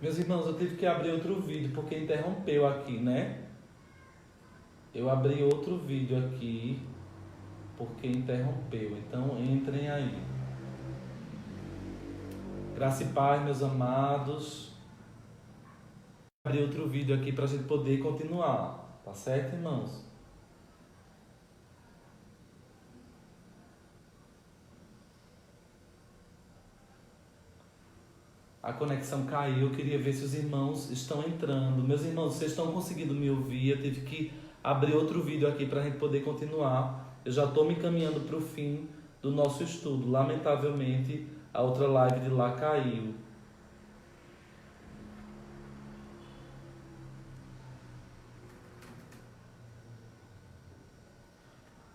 Meus irmãos, eu tive que abrir outro vídeo porque interrompeu aqui, né? Eu abri outro vídeo aqui porque interrompeu. Então entrem aí. Graça e paz, meus amados. Abri outro vídeo aqui para a gente poder continuar. Tá certo, irmãos? A conexão caiu, eu queria ver se os irmãos estão entrando. Meus irmãos, vocês estão conseguindo me ouvir? Eu tive que abrir outro vídeo aqui para a gente poder continuar. Eu já estou me encaminhando para o fim do nosso estudo. Lamentavelmente, a outra live de lá caiu.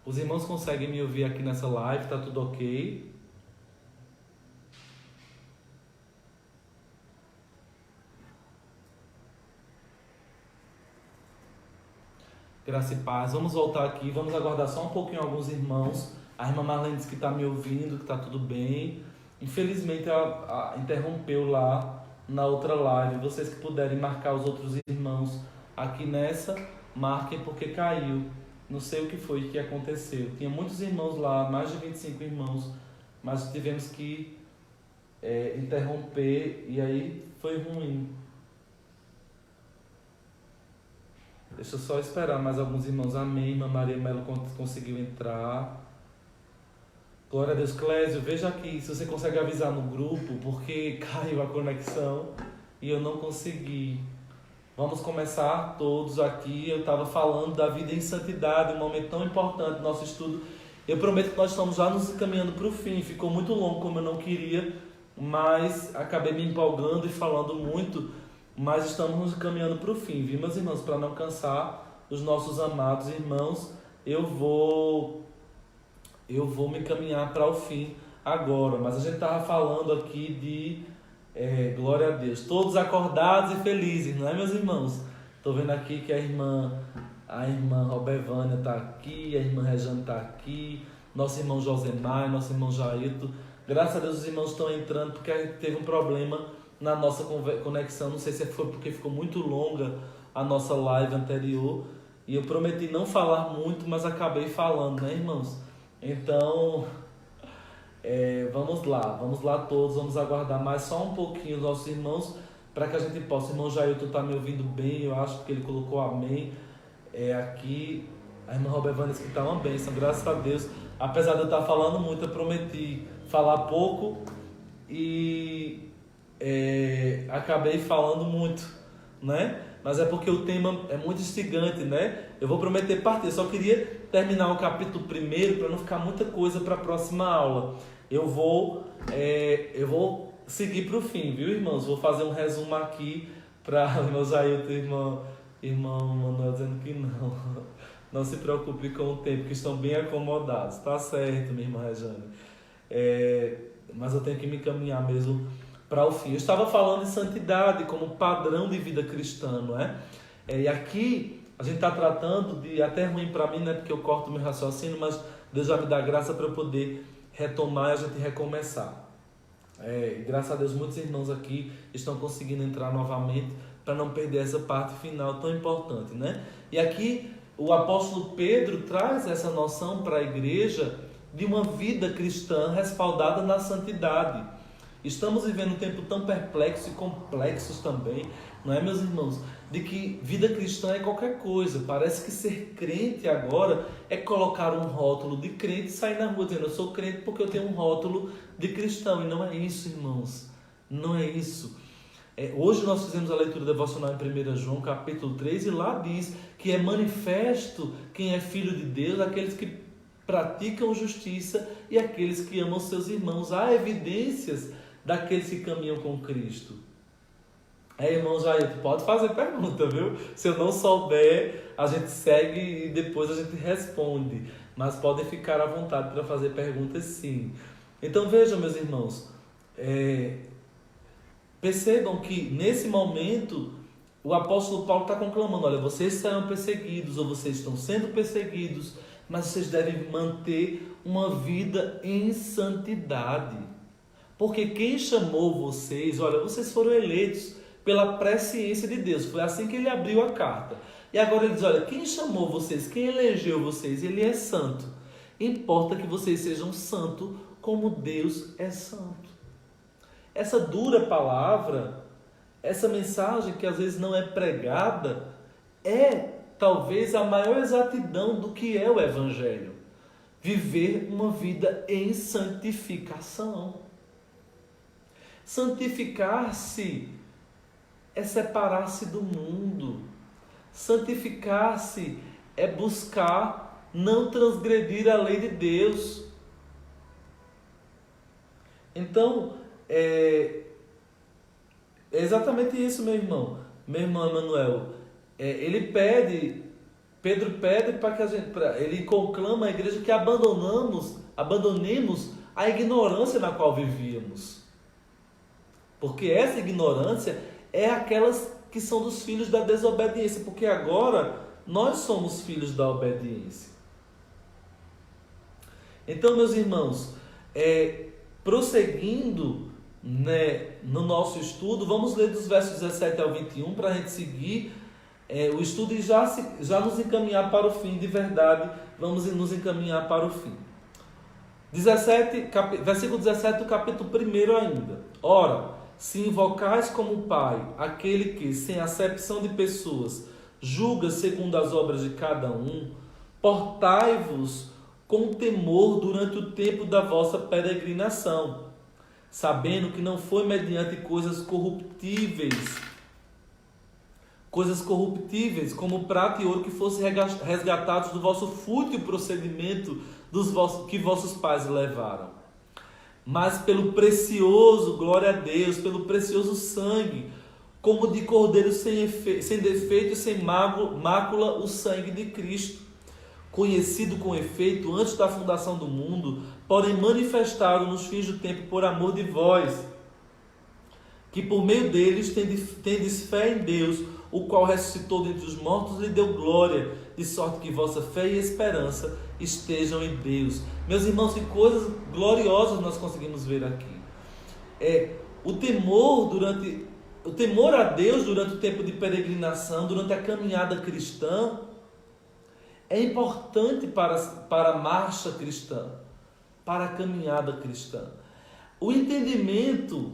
Os irmãos conseguem me ouvir aqui nessa live? Tá tudo ok? Graça e paz. Vamos voltar aqui, vamos aguardar só um pouquinho alguns irmãos. A irmã Marlene disse que está me ouvindo, que está tudo bem. Infelizmente ela interrompeu lá na outra live. Vocês que puderem marcar os outros irmãos aqui nessa, marquem porque caiu. Não sei o que foi que aconteceu. Tinha muitos irmãos lá, mais de 25 irmãos, mas tivemos que interromper e aí foi ruim. Deixa eu só esperar mais alguns irmãos. Amém. Irmã Maria Melo conseguiu entrar. Glória a Deus. Clésio, veja aqui se você consegue avisar no grupo, porque caiu a conexão e eu não consegui. Vamos começar todos aqui. Eu estava falando da vida em santidade, um momento tão importante do nosso estudo. Eu prometo que nós estamos já nos encaminhando para o fim. Ficou muito longo como eu não queria, mas acabei me empolgando e falando muito. Mas estamos nos encaminhando para o fim, viu, meus irmãos? Para não cansar os nossos amados irmãos, eu vou me encaminhar para o fim agora. Mas a gente estava falando aqui de glória a Deus, todos acordados e felizes, não é, meus irmãos? Estou vendo aqui que a irmã Robevânia está aqui, a irmã Rejane está aqui, nosso irmão Josemar, nosso irmão Jairto. Graças a Deus os irmãos estão entrando porque a gente teve um problema na nossa conexão, não sei se foi porque ficou muito longa a nossa live anterior e eu prometi não falar muito, mas acabei falando, né, irmãos? Então, vamos lá todos, vamos aguardar mais só um pouquinho os nossos irmãos para que a gente possa. O irmão Jailton está me ouvindo bem, eu acho que ele colocou amém aqui. A irmã Robevânia disse que está uma bênção, graças a Deus. Apesar de eu estar falando muito, eu prometi falar pouco e acabei falando muito, né? Mas é porque o tema é muito instigante, né? Eu vou prometer partir, eu só queria terminar o capítulo primeiro para não ficar muita coisa para a próxima aula. Eu vou seguir para o fim, viu, irmãos? Vou fazer um resumo aqui para o irmão Jailton e irmão Manuel dizendo que não. Não se preocupe com o tempo, que estão bem acomodados. Tá certo, minha irmã Rejane. Mas eu tenho que me encaminhar mesmo para o fim. Eu estava falando de santidade como padrão de vida cristã, não é? E aqui a gente está tratando de, até ruim para mim, né? Porque eu corto meu raciocínio, mas Deus já me dá graça para eu poder retomar e a gente recomeçar. Graças a Deus muitos irmãos aqui estão conseguindo entrar novamente para não perder essa parte final tão importante, né? E aqui o apóstolo Pedro traz essa noção para a igreja de uma vida cristã respaldada na santidade. Estamos vivendo um tempo tão perplexo e complexos também, não é, meus irmãos? De que vida cristã é qualquer coisa. Parece que ser crente agora é colocar um rótulo de crente e sair na rua dizendo eu sou crente porque eu tenho um rótulo de cristão. E não é isso, irmãos. Não é isso. Hoje nós fizemos a leitura devocional em 1 João capítulo 3 e lá diz que é manifesto quem é filho de Deus, aqueles que praticam justiça e aqueles que amam seus irmãos. Há evidências daqueles que caminham com Cristo. Irmão Jair, tu pode fazer pergunta, viu? Se eu não souber, a gente segue e depois a gente responde. Mas podem ficar à vontade para fazer perguntas, sim. Então vejam, meus irmãos, percebam que nesse momento o apóstolo Paulo está conclamando, olha, vocês serão perseguidos ou vocês estão sendo perseguidos, mas vocês devem manter uma vida em santidade. Porque quem chamou vocês, olha, vocês foram eleitos pela presciência de Deus. Foi assim que ele abriu a carta. E agora ele diz, olha, quem chamou vocês, quem elegeu vocês, ele é santo. Importa que vocês sejam santos como Deus é santo. Essa dura palavra, essa mensagem que às vezes não é pregada, é talvez a maior exatidão do que é o Evangelho. Viver uma vida em santificação. Santificar-se é separar-se do mundo. Santificar-se é buscar não transgredir a lei de Deus. Então, é exatamente isso, meu irmão Emanuel. Pedro pede para que ele conclama a igreja que abandonemos a ignorância na qual vivíamos. Porque essa ignorância é aquelas que são dos filhos da desobediência, porque agora nós somos filhos da obediência. Então, meus irmãos, prosseguindo, né, no nosso estudo, vamos ler dos versos 17 ao 21 para a gente seguir o estudo e já nos encaminhar para o fim, de verdade, vamos nos encaminhar para o fim. Versículo 17 do capítulo 1 ainda. Ora, se invocais como Pai aquele que, sem acepção de pessoas, julga segundo as obras de cada um, portai-vos com temor durante o tempo da vossa peregrinação, sabendo que não foi mediante coisas corruptíveis como prata e ouro que fossem resgatados do vosso fútil procedimento que vossos pais levaram, mas pelo precioso, glória a Deus, pelo precioso sangue, como de cordeiro sem defeito e sem mácula, o sangue de Cristo, conhecido com efeito antes da fundação do mundo, porém manifestado nos fins do tempo por amor de vós, que por meio deles tendes fé em Deus, o qual ressuscitou dentre os mortos e lhe deu glória, de sorte que vossa fé e esperança estejam em Deus. Meus irmãos, que coisas gloriosas nós conseguimos ver aqui. O temor a Deus durante o tempo de peregrinação, durante a caminhada cristã, é importante para a marcha cristã, para a caminhada cristã. O entendimento,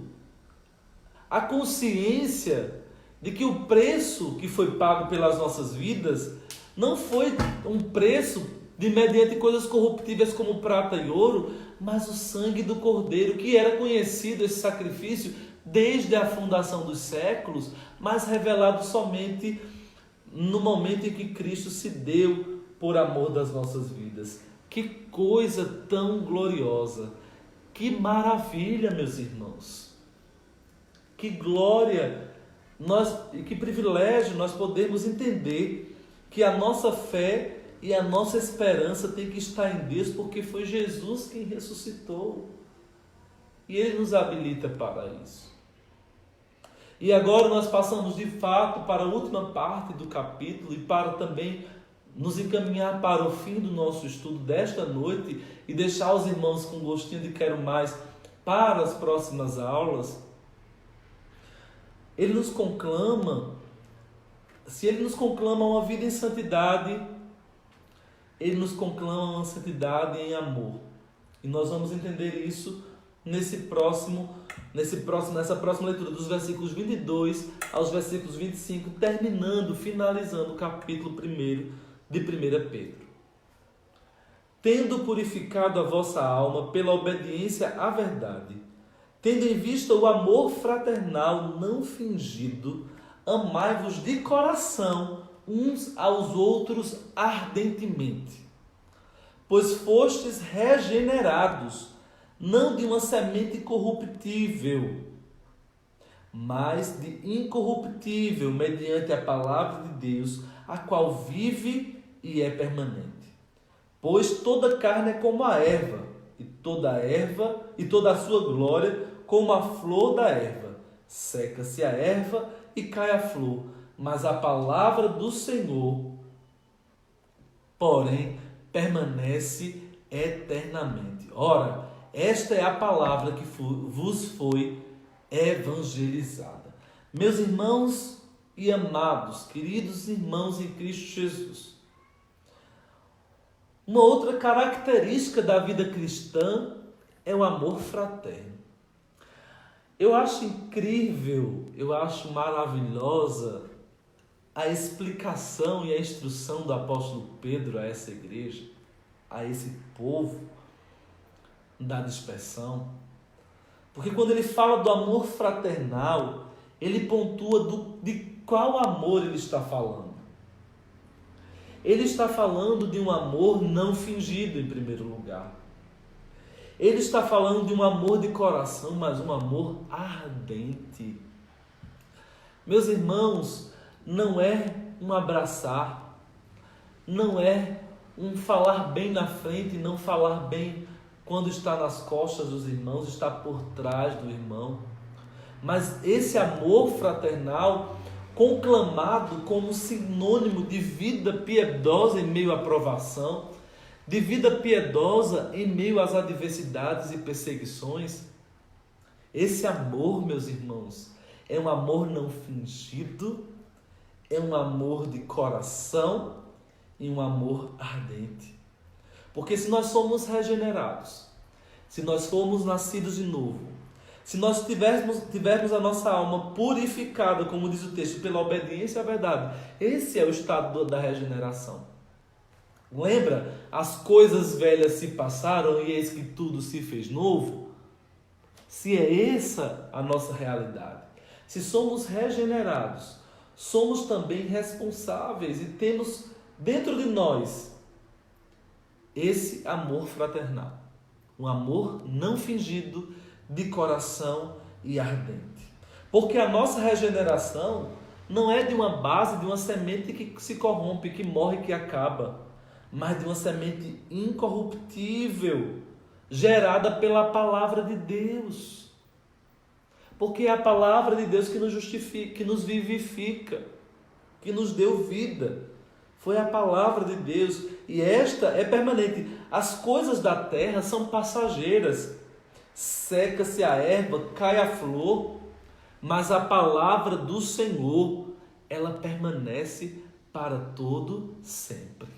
a consciência de que o preço que foi pago pelas nossas vidas não foi um preço mediante coisas corruptíveis como prata e ouro, mas o sangue do Cordeiro, que era conhecido esse sacrifício desde a fundação dos séculos, mas revelado somente no momento em que Cristo se deu por amor das nossas vidas. Que coisa tão gloriosa! Que maravilha, meus irmãos! Que glória! E que privilégio nós podemos entender que a nossa fé e a nossa esperança tem que estar em Deus, porque foi Jesus quem ressuscitou. E Ele nos habilita para isso. E agora nós passamos de fato para a última parte do capítulo e para também nos encaminhar para o fim do nosso estudo desta noite e deixar os irmãos com gostinho de quero mais para as próximas aulas. Ele nos conclama, se Ele nos conclama uma vida em santidade, Ele nos conclama uma santidade em amor. E nós vamos entender isso nessa próxima leitura dos versículos 22 aos versículos 25, finalizando o capítulo 1 de 1 Pedro. Tendo purificado a vossa alma pela obediência à verdade, tendo em vista o amor fraternal não fingido, amai-vos de coração uns aos outros ardentemente, pois fostes regenerados, não de uma semente corruptível, mas de incorruptível, mediante a palavra de Deus, a qual vive e é permanente. Pois toda carne é como a erva, e toda a sua glória como a flor da erva. Seca-se a erva e cai a flor, mas a palavra do Senhor, porém, permanece eternamente. Ora, esta é a palavra que vos foi evangelizada. Meus irmãos e amados, queridos irmãos em Cristo Jesus, uma outra característica da vida cristã é o amor fraterno. Eu acho incrível, eu acho maravilhosa a explicação e a instrução do apóstolo Pedro a essa igreja, a esse povo da dispersão. Porque quando ele fala do amor fraternal, ele pontua de qual amor ele está falando. Ele está falando de um amor não fingido, em primeiro lugar. Ele está falando de um amor de coração, mas um amor ardente. Meus irmãos, não é um abraçar, não é um falar bem na frente e não falar bem quando está nas costas dos irmãos, está por trás do irmão. Mas esse amor fraternal, conclamado como sinônimo de vida piedosa em meio à provação, de vida piedosa em meio às adversidades e perseguições, esse amor, meus irmãos, é um amor não fingido, é um amor de coração e um amor ardente. Porque se nós somos regenerados, se nós formos nascidos de novo, se nós tivermos a nossa alma purificada, como diz o texto, pela obediência à verdade, esse é o estado da regeneração. Lembra? As coisas velhas se passaram e eis que tudo se fez novo. Se é essa a nossa realidade, se somos regenerados, somos também responsáveis e temos dentro de nós esse amor fraternal, um amor não fingido, de coração e ardente. Porque a nossa regeneração não é de uma base, de uma semente que se corrompe, que morre, que acaba, mas de uma semente incorruptível, gerada pela palavra de Deus. Porque é a palavra de Deus que nos justifica, que nos vivifica, que nos deu vida. Foi a palavra de Deus e esta é permanente. As coisas da terra são passageiras. Seca-se a erva, cai a flor, mas a palavra do Senhor, ela permanece para todo sempre.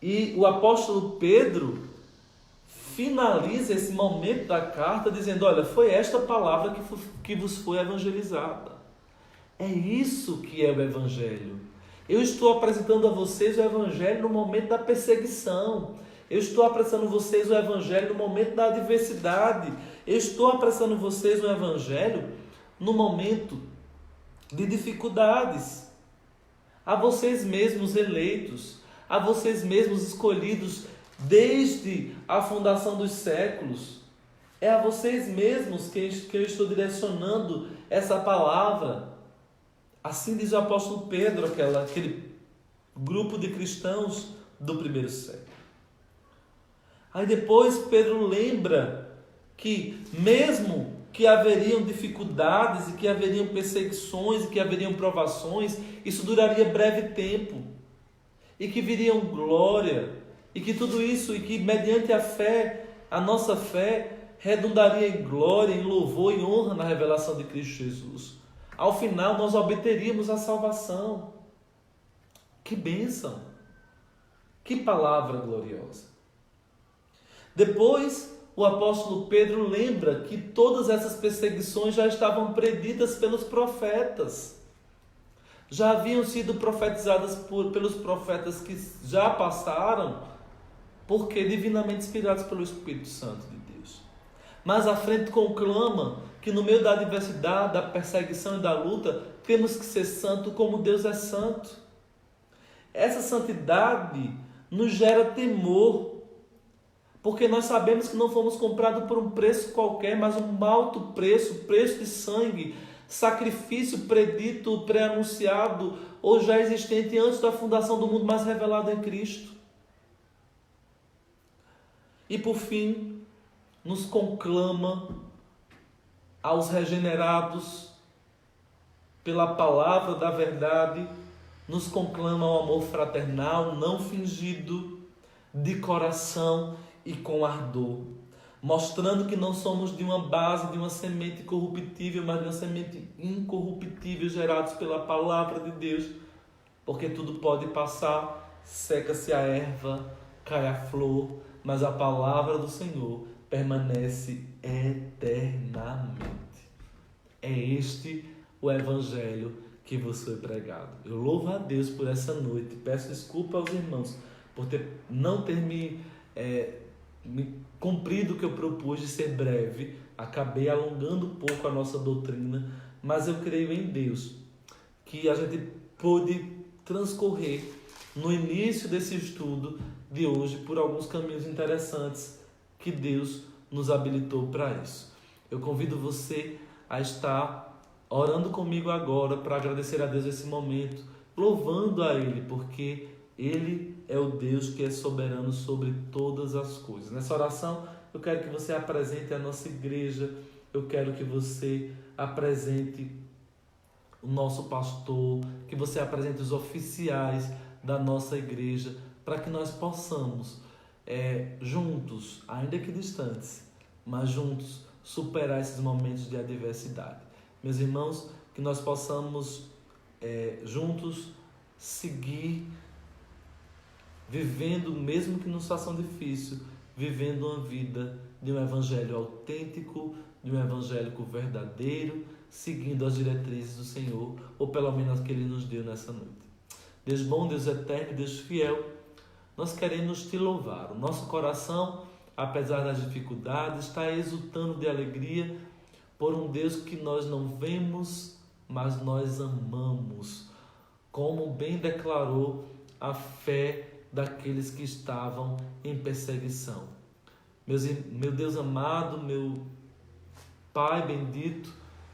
E o apóstolo Pedro finaliza esse momento da carta dizendo: olha, foi esta palavra que vos foi evangelizada. É isso que é o evangelho. Eu estou apresentando a vocês o evangelho no momento da perseguição. Eu estou apresentando a vocês o evangelho no momento da adversidade. Eu estou apresentando a vocês o evangelho no momento de dificuldades. A vocês mesmos eleitos, a vocês mesmos escolhidos desde a fundação dos séculos. É a vocês mesmos que eu estou direcionando essa palavra. Assim diz o apóstolo Pedro, aquele grupo de cristãos do primeiro século. Aí depois Pedro lembra que mesmo que haveriam dificuldades e que haveriam perseguições e que haveriam provações, isso duraria breve tempo e que viriam glória e que tudo isso, e que mediante a fé, a nossa fé redundaria em glória, em louvor, em honra na revelação de Cristo Jesus. Ao final nós obteríamos a salvação. Que bênção! Que palavra gloriosa! Depois, o apóstolo Pedro lembra que todas essas perseguições já estavam preditas pelos profetas. Já haviam sido profetizadas pelos profetas que já passaram, porque divinamente inspirados pelo Espírito Santo de Deus. Mas à frente conclama que no meio da adversidade, da perseguição e da luta, temos que ser santo como Deus é santo. Essa santidade nos gera temor, porque nós sabemos que não fomos comprados por um preço qualquer, mas um alto preço, preço de sangue, sacrifício predito, pré-anunciado ou já existente antes da fundação do mundo, mas revelado em Cristo. E por fim, nos conclama aos regenerados pela palavra da verdade, nos conclama ao amor fraternal, não fingido, de coração e com ardor. mostrando que não somos de uma base, de uma semente corruptível, mas de uma semente incorruptível, gerados pela palavra de Deus, porque tudo pode passar, seca-se a erva, cai a flor, mas a palavra do Senhor permanece eternamente. É este o Evangelho que vos foi pregado. Eu louvo a Deus por essa noite, peço desculpa aos irmãos por não ter me cumprido o que eu propus de ser breve, acabei alongando um pouco a nossa doutrina, mas eu creio em Deus, que a gente pôde transcorrer no início desse estudo de hoje por alguns caminhos interessantes que Deus nos habilitou para isso. Eu convido você a estar orando comigo agora para agradecer a Deus esse momento, louvando a Ele, porque Ele é o Deus que é soberano sobre todas as coisas. Nessa oração, eu quero que você apresente a nossa igreja, eu quero que você apresente o nosso pastor, que você apresente os oficiais da nossa igreja, para que nós possamos, juntos, ainda que distantes, mas juntos, superar esses momentos de adversidade. Meus irmãos, que nós possamos juntos seguir vivendo, mesmo que numa situação difícil, vivendo uma vida de um evangelho autêntico, de um evangélico verdadeiro, seguindo as diretrizes do Senhor, ou pelo menos que Ele nos deu nessa noite. Deus bom, Deus eterno, Deus fiel, nós queremos Te louvar. O nosso coração, apesar das dificuldades, está exultando de alegria por um Deus que nós não vemos, mas nós amamos, como bem declarou a fé daqueles que estavam em perseguição. Meu Deus amado, meu Pai bendito,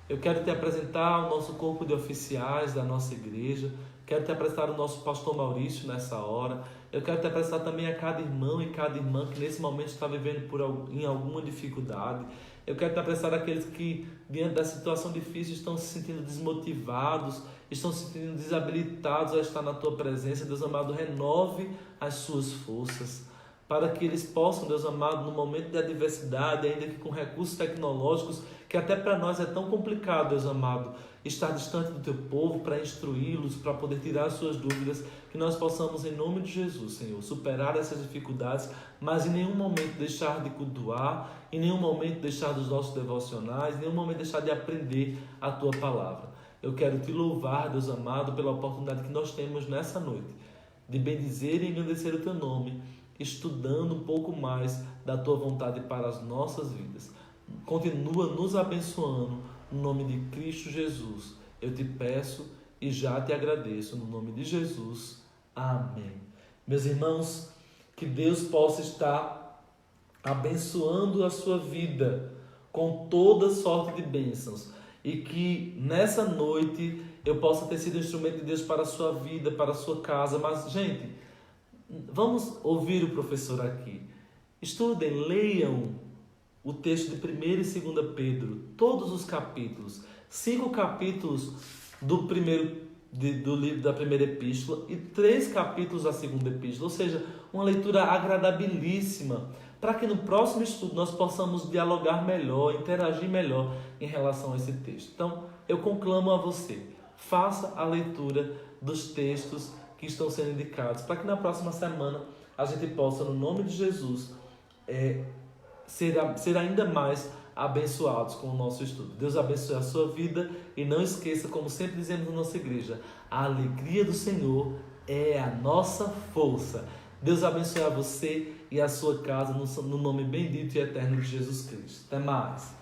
eu quero Te apresentar o nosso corpo de oficiais da nossa igreja, quero Te apresentar o nosso pastor Maurício nessa hora, eu quero Te apresentar também a cada irmão e cada irmã que nesse momento está vivendo em alguma dificuldade. Eu quero Te apresentar aqueles que, diante da situação difícil, estão se sentindo desmotivados, estão se sentindo desabilitados a estar na Tua presença. Deus amado, renove as suas forças, para que eles possam, Deus amado, no momento de adversidade, ainda que com recursos tecnológicos, que até para nós é tão complicado, Deus amado, estar distante do Teu povo para instruí-los, para poder tirar as suas dúvidas, que nós possamos, em nome de Jesus, Senhor, superar essas dificuldades, mas em nenhum momento deixar de cultuar, em nenhum momento deixar dos nossos devocionais, em nenhum momento deixar de aprender a Tua palavra. Eu quero Te louvar, Deus amado, pela oportunidade que nós temos nessa noite, de bendizer e engrandecer o Teu nome, estudando um pouco mais da Tua vontade para as nossas vidas. Continua nos abençoando, no nome de Cristo Jesus. Eu Te peço e já Te agradeço, no nome de Jesus. Amém. Meus irmãos, que Deus possa estar abençoando a sua vida com toda sorte de bênçãos e que nessa noite eu possa ter sido instrumento de Deus para a sua vida, para a sua casa. Mas, gente, vamos ouvir o professor aqui. Estudem, leiam o texto de 1 e 2 Pedro, todos os capítulos, 5 capítulos do livro da primeira epístola e 3 capítulos da segunda epístola, ou seja, uma leitura agradabilíssima, para que no próximo estudo nós possamos dialogar melhor, interagir melhor em relação a esse texto. Então, eu conclamo a você, faça a leitura dos textos que estão sendo indicados, para que na próxima semana a gente possa, no nome de Jesus, ser ainda mais abençoados com o nosso estudo. Deus abençoe a sua vida e não esqueça, como sempre dizemos na nossa igreja, a alegria do Senhor é a nossa força. Deus abençoe a você e a sua casa no nome bendito e eterno de Jesus Cristo. Até mais.